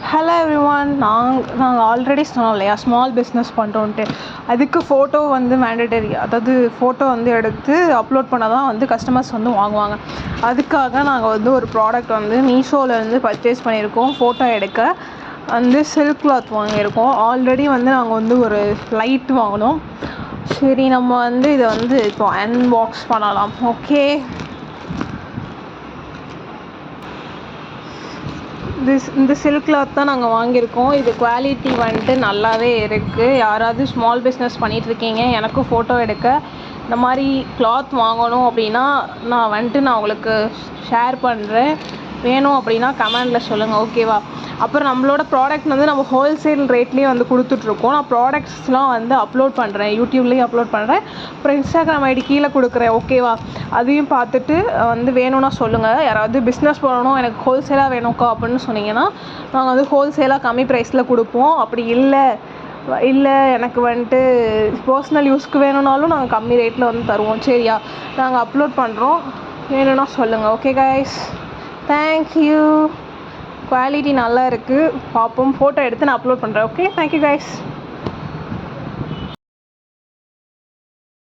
Hello everyone. நாங்கள் already சொன்னோம் இல்லையா ஸ்மால் பிஸ்னஸ் பண்ணுறோன்ட்டு. அதுக்கு ஃபோட்டோ வந்து மேண்டட்டரி, அதாவது ஃபோட்டோ வந்து எடுத்து அப்லோட் பண்ணால் தான் வந்து கஸ்டமர்ஸ் வந்து வாங்குவாங்க. அதுக்காக நாங்கள் வந்து ஒரு ப்ராடக்ட் வந்து மீஷோவிலேருந்து பர்ச்சேஸ் பண்ணியிருக்கோம். ஃபோட்டோ எடுக்க வந்து சில்க் கிளாத் வாங்கியிருக்கோம். ஆல்ரெடி வந்து நாங்கள் வந்து ஒரு லைட் வாங்கினோம். சரி, நம்ம வந்து இதை வந்து இப்போ அன்பாக்ஸ் பண்ணலாம். ஓகே, இந்த சில்க் கிளாத் தான் நாங்கள் வாங்கியிருக்கோம். இது குவாலிட்டி வந்துட்டு நல்லாவே இருக்குது. யாராவது ஸ்மால் பிஸ்னஸ் பண்ணிகிட்ருக்கீங்க, எனக்கும் ஃபோட்டோ எடுக்க இந்த மாதிரி கிளாத் வாங்கணும் அப்படின்னா நான் உங்களுக்கு ஷேர் பண்ணுறேன். வேணும் அப்படின்னா கமெண்டில் சொல்லுங்கள், ஓகேவா? அப்புறம் நம்மளோட ப்ராடக்ட் வந்து நம்ம ஹோல்சேல் ரேட்லேயே வந்து கொடுத்துட்ருக்கோம். நான் ப்ராடக்ட்ஸ்லாம் வந்து அப்லோட் பண்ணுறேன், யூடியூப்லேயும் அப்லோட் பண்ணுறேன், அப்புறம் இன்ஸ்டாகிராம் ஐடி கீழே கொடுக்குறேன், ஓகேவா? அதையும் பார்த்துட்டு வந்து வேணும்னா சொல்லுங்கள். யாராவது பிஸ்னஸ் பண்ணணும், எனக்கு ஹோல்சேலாக வேணும்க்கா அப்படின்னு சொன்னீங்கன்னா நாங்கள் வந்து ஹோல்சேலாக கம்மி ப்ரைஸில் கொடுப்போம். அப்படி இல்லை எனக்கு வந்துட்டு பர்சனல் யூஸ்க்கு வேணும்னாலும் நாங்கள் கம்மி ரேட்டில் வந்து தருவோம். சரியா? நாங்கள் அப்லோட் பண்ணுறோம், வேணும்னா சொல்லுங்கள். Okay guys, thank you. குவாலிட்டி நல்லா இருக்குது, பார்ப்போம். ஃபோட்டோ எடுத்து நான் அப்லோட் பண்ணுறேன். Okay, thank you guys.